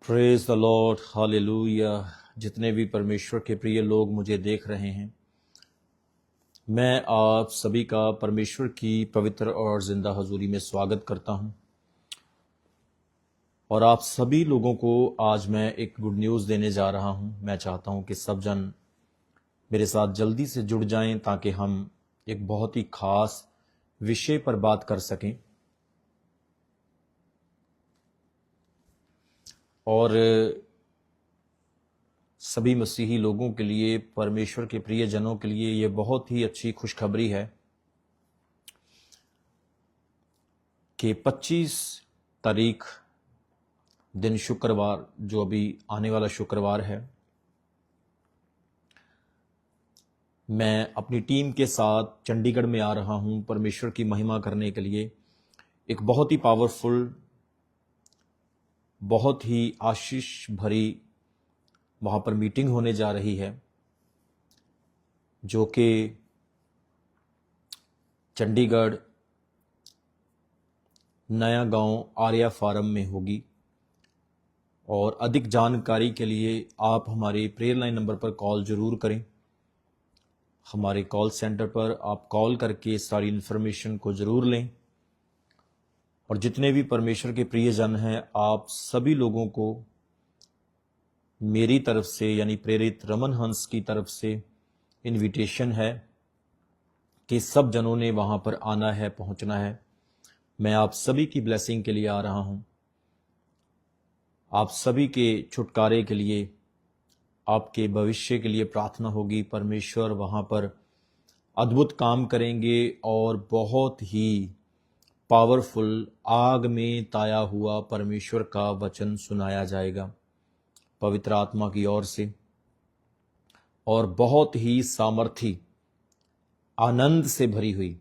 Praise the Lord, hallelujah. जितने भी परमेश्वर के प्रिय लोग मुझे देख रहे हैं, मैं आप सभी का परमेश्वर की पवित्र और जिंदा हजूरी में स्वागत करता हूं। और आप सभी लोगों को आज मैं एक गुड न्यूज़ देने जा रहा हूं। मैं चाहता हूं कि सब जन मेरे साथ जल्दी से जुड़ जाएं ताकि हम एक बहुत ही खास विषय पर बात कर सकें। और सभी मसीही लोगों के लिए, परमेश्वर के प्रिय जनों के लिए ये बहुत ही अच्छी खुशखबरी है कि 25 तारीख दिन शुक्रवार, जो अभी आने वाला शुक्रवार है, मैं अपनी टीम के साथ चंडीगढ़ में आ रहा हूं परमेश्वर की महिमा करने के लिए। एक बहुत ही पावरफुल, बहुत ही आशीष भरी वहां पर मीटिंग होने जा रही है, जो कि चंडीगढ़ नया गांव आर्या फार्म में होगी। और अधिक जानकारी के लिए आप हमारे प्रेयर लाइन नंबर पर कॉल जरूर करें। हमारे कॉल सेंटर पर आप कॉल करके सारी इन्फॉर्मेशन को जरूर लें। और जितने भी परमेश्वर के प्रियजन हैं, आप सभी लोगों को मेरी तरफ से, यानी प्रेरित रमन हंस की तरफ से इनविटेशन है कि सब जनों ने वहां पर आना है, पहुंचना है। मैं आप सभी की ब्लेसिंग के लिए आ रहा हूं, आप सभी के छुटकारे के लिए, आपके भविष्य के लिए प्रार्थना होगी। परमेश्वर वहां पर अद्भुत काम करेंगे और बहुत ही पावरफुल आग में ताया हुआ परमेश्वर का वचन सुनाया जाएगा पवित्र आत्मा की ओर से। और बहुत ही सामर्थी, आनंद से भरी हुई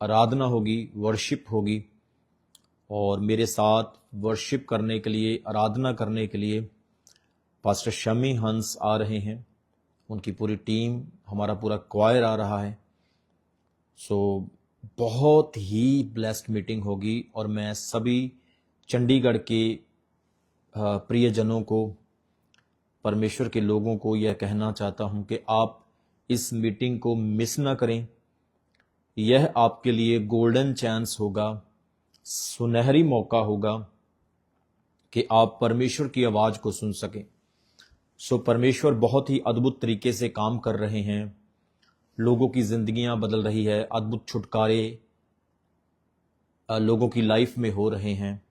आराधना होगी, वर्शिप होगी। और मेरे साथ वर्शिप करने के लिए, आराधना करने के लिए पास्टर शमी हंस आ रहे हैं, उनकी पूरी टीम, हमारा पूरा क्वायर आ रहा है। सो बहुत ही ब्लेस्ड मीटिंग होगी। और मैं सभी चंडीगढ़ के प्रियजनों को, परमेश्वर के लोगों को यह कहना चाहता हूं कि आप इस मीटिंग को मिस ना करें। यह आपके लिए गोल्डन चांस होगा, सुनहरी मौका होगा कि आप परमेश्वर की आवाज को सुन सकें। सो परमेश्वर बहुत ही अद्भुत तरीके से काम कर रहे हैं, लोगों की जिंदगियां बदल रही है, अद्भुत छुटकारे लोगों की लाइफ में हो रहे हैं।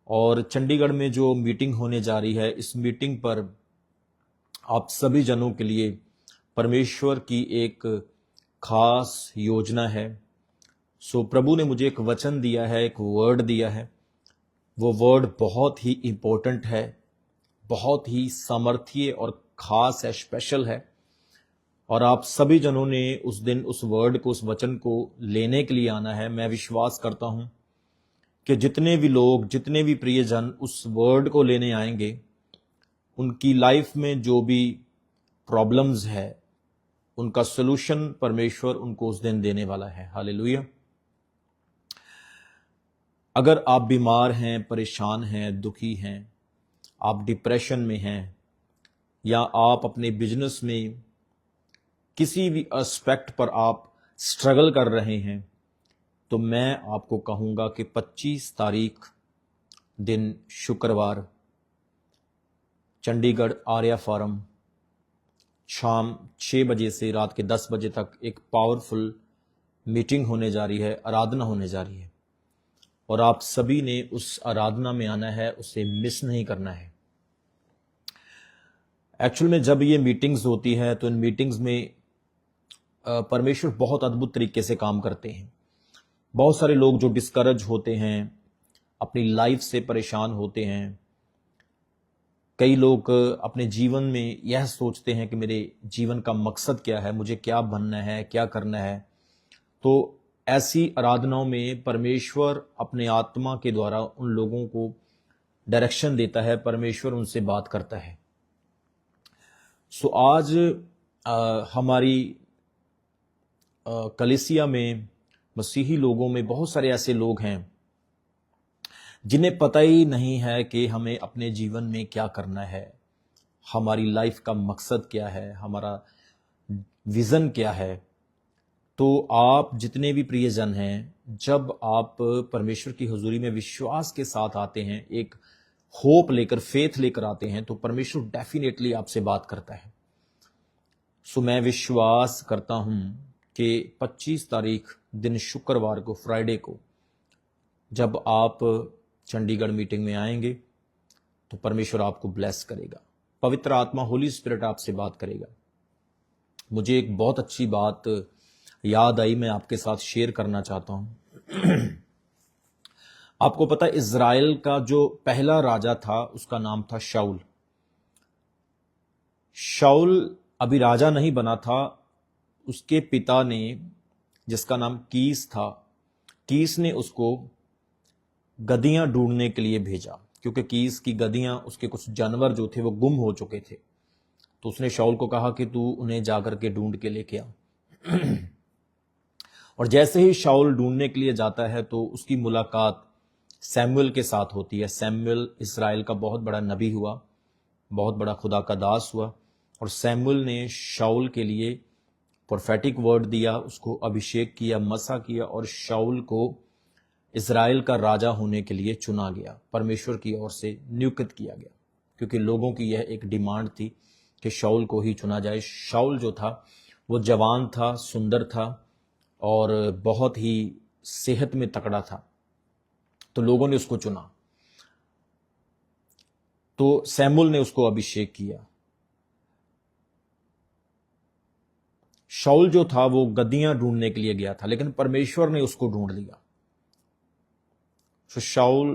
और चंडीगढ़ में जो मीटिंग होने जा रही है, इस मीटिंग पर आप सभी जनों के लिए परमेश्वर की एक खास योजना है। सो प्रभु ने मुझे एक वचन दिया है, एक वर्ड दिया है। वो वर्ड बहुत ही इंपॉर्टेंट है, बहुत ही सामर्थ्य और खास है, स्पेशल है। और आप सभी जनों ने उस दिन उस वर्ड को, उस वचन को लेने के लिए आना है। मैं विश्वास करता हूं कि जितने भी लोग, जितने भी प्रियजन उस वर्ड को लेने आएंगे, उनकी लाइफ में जो भी प्रॉब्लम्स है, उनका सोल्यूशन परमेश्वर उनको उस दिन देने वाला है। हालेलुया। अगर आप बीमार हैं, परेशान हैं, दुखी हैं, आप डिप्रेशन में हैं, या आप अपने बिजनेस में किसी भी एस्पेक्ट पर आप स्ट्रगल कर रहे हैं, तो मैं आपको कहूंगा कि 25 तारीख दिन शुक्रवार चंडीगढ़ आर्या फार्म शाम 6 बजे से रात के 10 बजे तक एक पावरफुल मीटिंग होने जा रही है, आराधना होने जा रही है। और आप सभी ने उस आराधना में आना है, उसे मिस नहीं करना है। एक्चुअल में जब ये मीटिंग्स होती है तो इन मीटिंग्स में परमेश्वर बहुत अद्भुत तरीके से काम करते हैं। बहुत सारे लोग जो डिस्करेज होते हैं, अपनी लाइफ से परेशान होते हैं, कई लोग अपने जीवन में यह सोचते हैं कि मेरे जीवन का मकसद क्या है, मुझे क्या बनना है, क्या करना है। तो ऐसी आराधनाओं में परमेश्वर अपने आत्मा के द्वारा उन लोगों को डायरेक्शन देता है, परमेश्वर उनसे बात करता है। सो आज हमारी कलीसिया में, मसीही लोगों में बहुत सारे ऐसे लोग हैं जिन्हें पता ही नहीं है कि हमें अपने जीवन में क्या करना है, हमारी लाइफ का मकसद क्या है, हमारा विजन क्या है। तो आप जितने भी प्रियजन हैं, जब आप परमेश्वर की हुजूरी में विश्वास के साथ आते हैं, एक होप लेकर, फेथ लेकर आते हैं, तो परमेश्वर डेफिनेटली आपसे बात करता है। सो मैं विश्वास करता हूं कि 25 तारीख दिन शुक्रवार को, फ्राइडे को, जब आप चंडीगढ़ मीटिंग में आएंगे तो परमेश्वर आपको ब्लेस करेगा। पवित्र आत्मा, होली स्पिरिट आपसे बात करेगा। मुझे एक बहुत अच्छी बात याद आई, मैं आपके साथ शेयर करना चाहता हूं। आपको पता है, इज़राइल का जो पहला राजा था उसका नाम था शाऊल। शाऊल अभी राजा नहीं बना था, उसके पिता ने, जिसका नाम कीस था, कीस ने उसको गधियां ढूंढने के लिए भेजा, क्योंकि कीस की गधियां, उसके कुछ जानवर जो थे वो गुम हो चुके थे। तो उसने शाऊल को कहा कि तू उन्हें जाकर के ढूंढ के लेके आ। और जैसे ही शाऊल ढूंढने के लिए जाता है तो उसकी मुलाकात सैमुअल के साथ होती है। सैमुअल इज़राइल का बहुत बड़ा नबी हुआ, बहुत बड़ा खुदा का दास हुआ, और सैमुअल ने शाऊल के लिए प्रोफेटिक वर्ड दिया, उसको अभिषेक किया, मसा किया, और शाऊल को इज़राइल का राजा होने के लिए चुना गया, परमेश्वर की ओर से नियुक्त किया गया, क्योंकि लोगों की यह एक डिमांड थी कि शाऊल को ही चुना जाए। शाऊल जो था वो जवान था, सुंदर था, और बहुत ही सेहत में तकड़ा था, तो लोगों ने उसको चुना। तो सैमुअल ने उसको अभिषेक किया। शाऊल जो था वो गद्दियां ढूंढने के लिए गया था, लेकिन परमेश्वर ने उसको ढूंढ लिया। So Shaul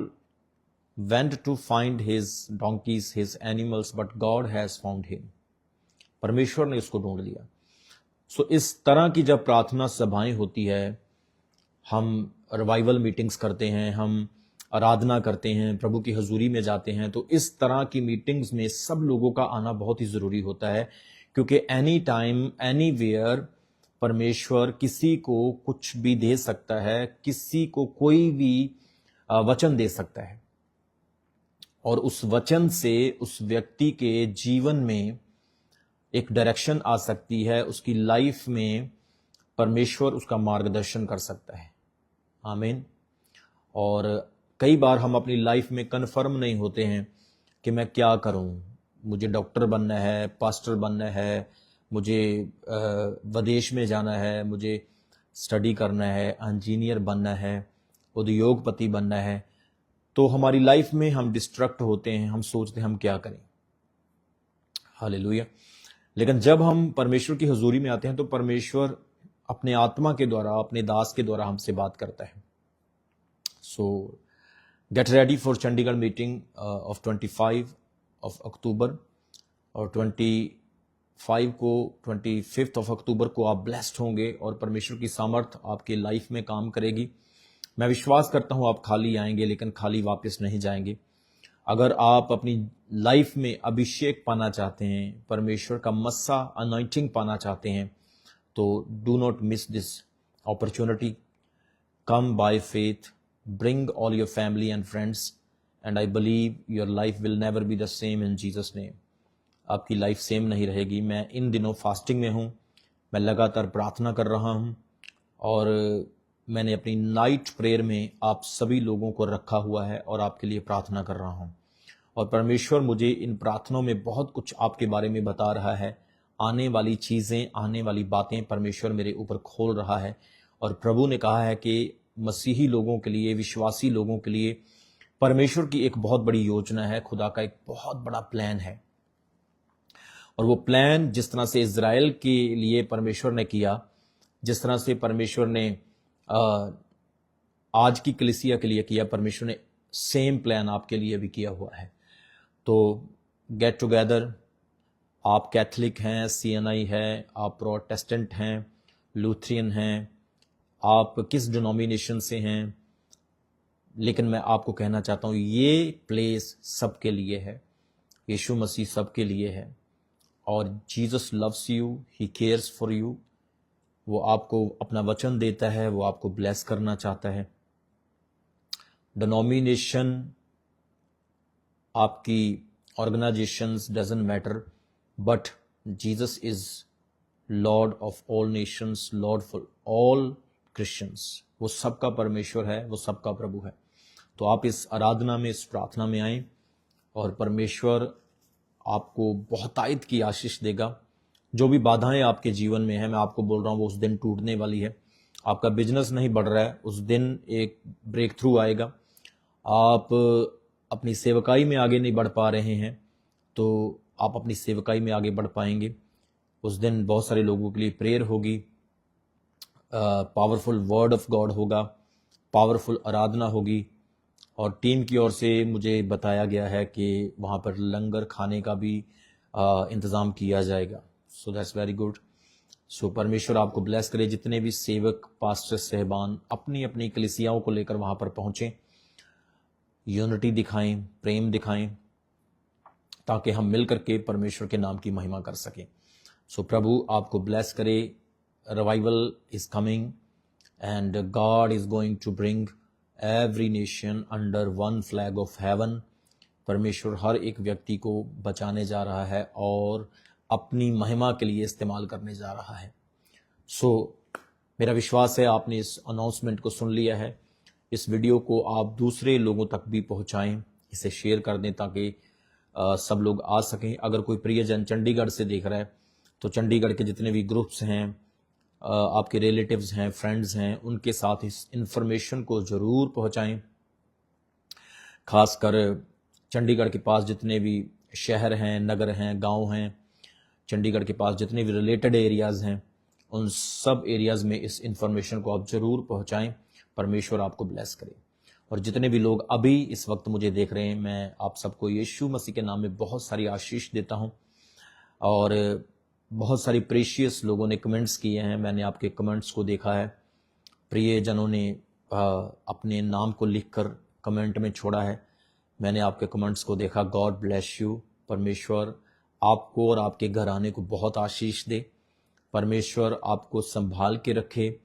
went to find his donkeys, his animals, but God has found him. परमेश्वर ने उसको ढूंढ लिया। सो इस तरह की जब प्रार्थना सभाएं होती है, हम रिवाइवल मीटिंग्स करते हैं, हम आराधना करते हैं, प्रभु की हजूरी में जाते हैं, तो इस तरह की मीटिंग्स में सब लोगों का आना बहुत ही जरूरी होता है, क्योंकि एनी टाइम एनी वेयर परमेश्वर किसी को कुछ भी दे सकता है, किसी को कोई भी वचन दे सकता है, और उस वचन से उस व्यक्ति के जीवन में एक डायरेक्शन आ सकती है, उसकी लाइफ में परमेश्वर उसका मार्गदर्शन कर सकता है। आमीन। और कई बार हम अपनी लाइफ में कन्फर्म नहीं होते हैं कि मैं क्या करूं, मुझे डॉक्टर बनना है, पास्टर बनना है, मुझे विदेश में जाना है, मुझे स्टडी करना है, इंजीनियर बनना है, उद्योगपति बनना है। तो हमारी लाइफ में हम डिस्ट्रैक्ट होते हैं, हम सोचते हैं हम क्या करें। हालेलुया। लेकिन जब हम परमेश्वर की हुजूरी में आते हैं तो परमेश्वर अपने आत्मा के द्वारा, अपने दास के द्वारा हमसे बात करता है। सो get ready for Chandigarh meeting of 25 of October, और 25 को, 25 अक्टूबर को आप ब्लेस्ड होंगे और परमेश्वर की सामर्थ आपके लाइफ में काम करेगी। मैं विश्वास करता हूं आप खाली आएंगे, लेकिन खाली वापस नहीं जाएंगे। अगर आप अपनी लाइफ में अभिषेक पाना चाहते हैं, परमेश्वर का मस्सा अनॉइंटिंग पाना चाहते हैं, तो do not miss this opportunity. Come by faith, bring all your family and friends, and I believe your life will never be the same in Jesus name. आपकी लाइफ सेम नहीं रहेगी। मैं इन दिनों फास्टिंग में हूं, मैं लगातार प्रार्थना कर रहा हूं, और मैंने अपनी नाइट प्रेयर में आप सभी लोगों को रखा हुआ है और आपके लिए प्रार्थना कर रहा हूं, और परमेश्वर मुझे इन प्रार्थनाओं में बहुत कुछ आपके बारे में बता रहा है। आने वाली चीजें, आने वाली बातें परमेश्वर मेरे ऊपर खोल रहा है, और प्रभु ने कहा है कि मसीही लोगों के लिए, विश्वासी लोगों के लिए परमेश्वर की एक बहुत बड़ी योजना है, खुदा का एक बहुत बड़ा प्लान है। और वो प्लान जिस तरह से इज़राइल के लिए परमेश्वर ने किया, जिस तरह से परमेश्वर ने आज की कलीसिया के लिए किया, परमेश्वर ने सेम प्लान आपके लिए भी किया हुआ है। तो गेट टुगेदर। आप कैथलिक हैं, CNI है, आप प्रोटेस्टेंट हैं, लूथरियन हैं, आप किस डिनोमिनेशन से हैं, लेकिन मैं आपको कहना चाहता हूं ये प्लेस सबके लिए है। यीशु मसीह सबके लिए है, और Jesus loves you, he cares for you. वो आपको अपना वचन देता है, वो आपको ब्लेस करना चाहता है। डिनोमिनेशन, आपकी organisations doesn't matter, but Jesus is Lord of all Nations, Lord for all Christians. वो सबका परमेश्वर है, वो सबका प्रभु है। तो आप इस आराधना में, इस प्रार्थना में आएं और परमेश्वर आपको बहुतायत की आशीष देगा। जो भी बाधाएं आपके जीवन में है, मैं आपको बोल रहा हूं, वो उस दिन टूटने वाली है। आपका बिजनेस नहीं बढ़ रहा है, उस दिन एक ब्रेक थ्रू आएगा। आप अपनी सेवकाई में आगे नहीं बढ़ पा रहे हैं, तो आप अपनी सेवकाई में आगे बढ़ पाएंगे। उस दिन बहुत सारे लोगों के लिए प्रेयर होगी, पावरफुल वर्ड ऑफ गॉड होगा, पावरफुल आराधना होगी। और टीम की ओर से मुझे बताया गया है कि वहाँ पर लंगर खाने का भी इंतज़ाम किया जाएगा। So that's very good. So परमेश्वर आपको ब्लेस करे। जितने भी सेवक, पास्टर साहबान अपनी अपनी कलीसियाओं को लेकर वहाँ पर पहुँचें, यूनिटी दिखाएं, प्रेम दिखाएं, ताकि हम मिल करके परमेश्वर के नाम की महिमा कर सकें। सो प्रभु आपको ब्लेस करे। Revival is coming and God is going to bring every nation under one flag of heaven. परमेश्वर हर एक व्यक्ति को बचाने जा रहा है और अपनी महिमा के लिए इस्तेमाल करने जा रहा है। सो मेरा विश्वास है आपने इस अनाउंसमेंट को सुन लिया है। इस वीडियो को आप दूसरे लोगों तक भी पहुंचाएं, इसे शेयर कर दें ताकि सब लोग आ सकें। अगर कोई प्रियजन चंडीगढ़ से देख रहा है तो चंडीगढ़ के जितने भी ग्रुप्स हैं, आपके रिलेटिव्स हैं, फ्रेंड्स हैं, उनके साथ इस इन्फॉर्मेशन को ज़रूर पहुंचाएं। खासकर चंडीगढ़ के पास जितने भी शहर हैं, नगर हैं, गांव हैं, चंडीगढ़ के पास जितने भी रिलेटेड एरियाज़ हैं, उन सब एरियाज़ में इस इन्फॉर्मेशन को आप ज़रूर पहुंचाएं। परमेश्वर आपको ब्लेस करे। और जितने भी लोग अभी इस वक्त मुझे देख रहे हैं, मैं आप सबको यीशु मसीह के नाम में बहुत सारी आशीष देता हूं। और बहुत सारी प्रेशियस लोगों ने कमेंट्स किए हैं, मैंने आपके कमेंट्स को देखा है। प्रियजनों ने अपने नाम को लिखकर कमेंट में छोड़ा है, मैंने आपके कमेंट्स को देखा। God bless you. परमेश्वर आपको और आपके घराने को बहुत आशीष दे। परमेश्वर आपको संभाल के रखे,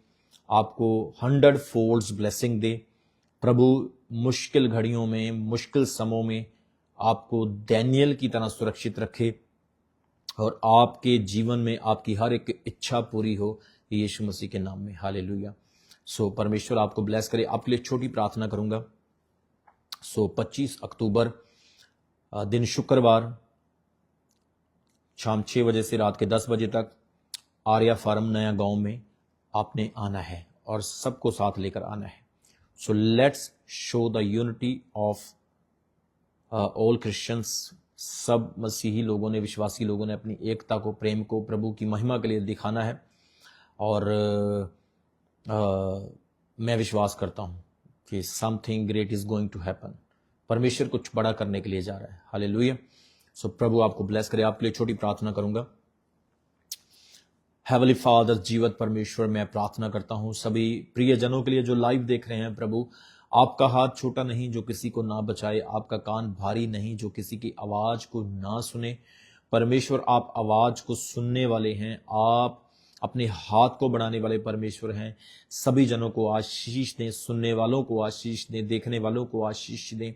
आपको 100 फोल्ड्स ब्लेसिंग दे। प्रभु मुश्किल घड़ियों में, मुश्किल समयों में आपको डैनियल की तरह सुरक्षित रखे और आपके जीवन में आपकी हर एक इच्छा पूरी हो यीशु मसीह के नाम में। हालेलुया। सो परमेश्वर आपको ब्लेस करे। आपके लिए छोटी प्रार्थना करूंगा। सो 25 अक्टूबर दिन शुक्रवार शाम 6 बजे से रात के 10 बजे तक आर्या फार्म नया गांव में आपने आना है और सबको साथ लेकर आना है। So let's show the unity of all Christians. सब मसीही लोगों ने, विश्वासी लोगों ने अपनी एकता को, प्रेम को प्रभु की महिमा के लिए दिखाना है। और मैं विश्वास करता हूं कि something great is going to happen. परमेश्वर कुछ बड़ा करने के लिए जा रहा है। हालेलुया। सो प्रभु आपको ब्लेस करे। आपके लिए छोटी प्रार्थना करूंगा। हेवनली फादर, जीवत परमेश्वर, मैं प्रार्थना करता हूं सभी प्रियजनों के लिए जो लाइव देख रहे हैं। प्रभु आपका हाथ छोटा नहीं जो किसी को ना बचाए, आपका कान भारी नहीं जो किसी की आवाज को ना सुने। परमेश्वर आप आवाज को सुनने वाले हैं, आप अपने हाथ को बढ़ाने वाले परमेश्वर हैं। सभी जनों को आशीष दें, सुनने वालों को आशीष दें, देखने वालों को आशीष दें।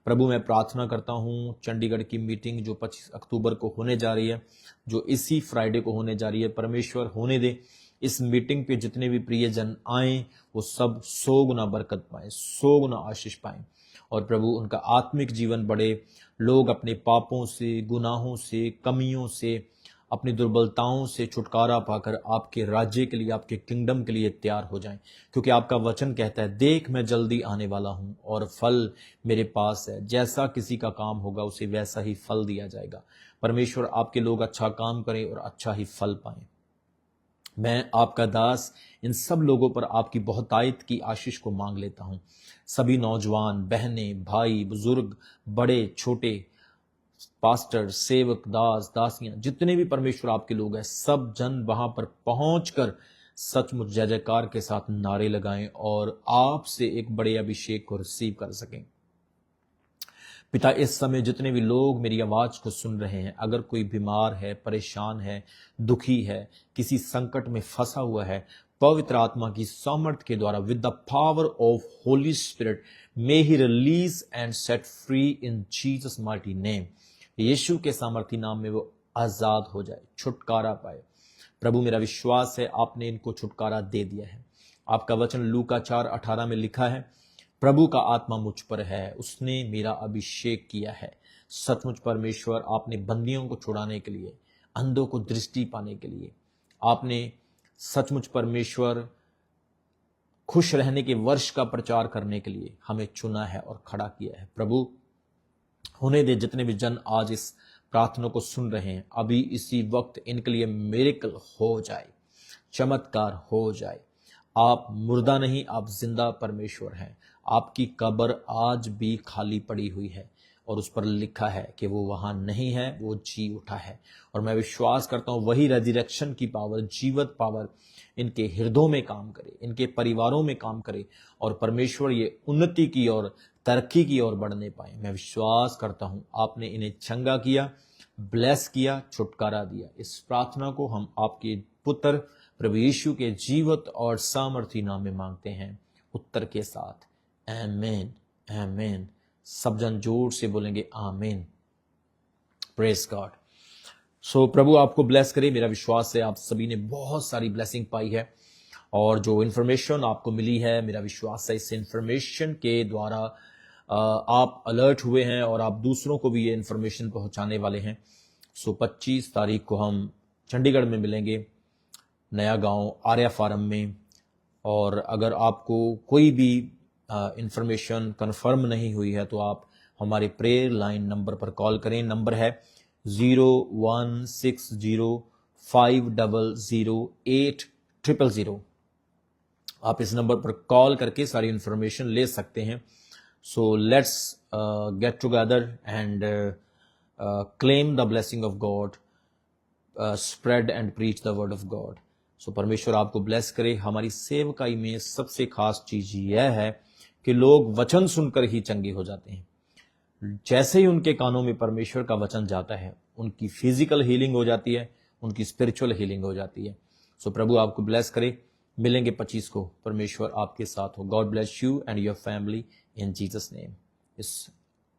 प्रभु मैं प्रार्थना करता हूं चंडीगढ़ की मीटिंग जो 25 अक्टूबर को होने जा रही है, जो इसी फ्राइडे को होने जा रही है, परमेश्वर होने दे। इस मीटिंग पे जितने भी प्रियजन आए वो सब 100 गुना बरकत पाए, 100 गुना आशीष पाए और प्रभु उनका आत्मिक जीवन बढ़े। लोग अपने पापों से, गुनाहों से, कमियों से, अपनी दुर्बलताओं से छुटकारा पाकर आपके राज्य के लिए, आपके किंगडम के लिए तैयार हो जाएं। क्योंकि आपका वचन कहता है, देख मैं जल्दी आने वाला हूं और फल मेरे पास है। जैसा किसी का काम होगा उसे वैसा ही फल दिया जाएगा। परमेश्वर आपके लोग अच्छा काम करें और अच्छा ही फल पाएं। मैं आपका दास इन सब लोगों पर आपकी बहुतायत की आशीष को मांग लेता हूं। सभी नौजवान, बहनें, भाई, बुजुर्ग, बड़े छोटे, पास्टर, सेवक, दास, दासियां, जितने भी परमेश्वर आपके लोग हैं, सब जन वहां पर पहुंचकर सचमुच जय जयकार के साथ नारे लगाएं और आपसे एक बड़े अभिषेक को रिसीव कर सकें। पिता, इस समय जितने भी लोग मेरी आवाज को सुन रहे हैं, अगर कोई बीमार है, परेशान है, दुखी है, किसी संकट में फंसा हुआ है, पवित्र आत्मा की सामर्थ के द्वारा with the power of Holy Spirit may he release and set free in Jesus mighty name. यीशु के सामर्थी नाम में वो आजाद हो जाए, छुटकारा पाए। प्रभु मेरा विश्वास है आपने इनको छुटकारा दे दिया है। आपका वचन लूका 4:18 में लिखा है, प्रभु का आत्मा मुझ पर है, उसने मेरा अभिषेक किया है। सचमुच परमेश्वर आपने बंदियों को छुड़ाने के लिए, अंधों को दृष्टि पाने के लिए, आपने सचमुच परमेश्वर खुश रहने के वर्ष का प्रचार करने के लिए हमें चुना है और खड़ा किया है। प्रभु होने दे जितने भी जन आज इस प्रार्थना को सुन रहे हैं, अभी इसी वक्त इनके लिए मिरेकल हो जाए, चमत्कार हो जाए। आप मुर्दा नहीं, आप जिंदा परमेश्वर हैं। आपकी कब्र आज भी खाली पड़ी हुई है और उस पर लिखा है कि वो वहां नहीं है, वो जी उठा है। और मैं विश्वास करता हूं वही रेजिरेक्शन की पावर, जीवत पावर इनके हृदयों में काम करे, इनके परिवारों में काम करे और परमेश्वर ये उन्नति की और तरक्की की ओर बढ़ने पाए। मैं विश्वास करता हूं आपने इन्हें चंगा किया, ब्लेस किया, छुटकारा दिया। इस प्रार्थना को हम आपके पुत्र प्रभु यीशु के जीवत और सामर्थी नाम में मांगते हैं उत्तर के साथ। आमीन, आमीन। सब जन जोर से बोलेंगे आमीन। Praise God. सो प्रभु आपको ब्लेस करे। मेरा विश्वास है आप सभी ने बहुत सारी ब्लेसिंग पाई है और जो इन्फॉर्मेशन आपको मिली है, मेरा विश्वास है इस इन्फॉर्मेशन के द्वारा आप अलर्ट हुए हैं और आप दूसरों को भी ये इन्फॉर्मेशन पहुंचाने वाले हैं। सो 25 तारीख को हम चंडीगढ़ में मिलेंगे, नया गांव आर्या फार्म में। और अगर आपको कोई भी इंफॉर्मेशन कंफर्म नहीं हुई है तो आप हमारे प्रेयर लाइन नंबर पर कॉल करें। नंबर है 0160500800। आप इस नंबर पर कॉल करके सारी इंफॉर्मेशन ले सकते हैं। So let's get together and claim the blessing of God, spread and preach the word of God. So परमेश्वर आपको ब्लेस करे। हमारी सेवकाई में सबसे खास चीज यह है कि लोग वचन सुनकर ही चंगे हो जाते हैं। जैसे ही उनके कानों में परमेश्वर का वचन जाता है, उनकी फिजिकल हीलिंग हो जाती है, उनकी स्पिरिचुअल हीलिंग हो जाती है। सो प्रभु आपको ब्लेस करे। मिलेंगे 25 को। परमेश्वर आपके साथ हो। God bless you and your family in Jesus name. इस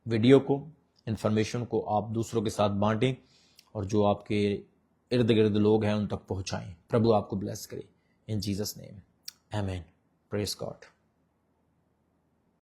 वीडियो को, इंफॉर्मेशन को आप दूसरों के साथ बांटें और जो आपके इर्द गिर्द लोग हैं उन तक पहुंचाएं। प्रभु आपको ब्लेस करे इन जीसस नेम। आमीन। Praise God.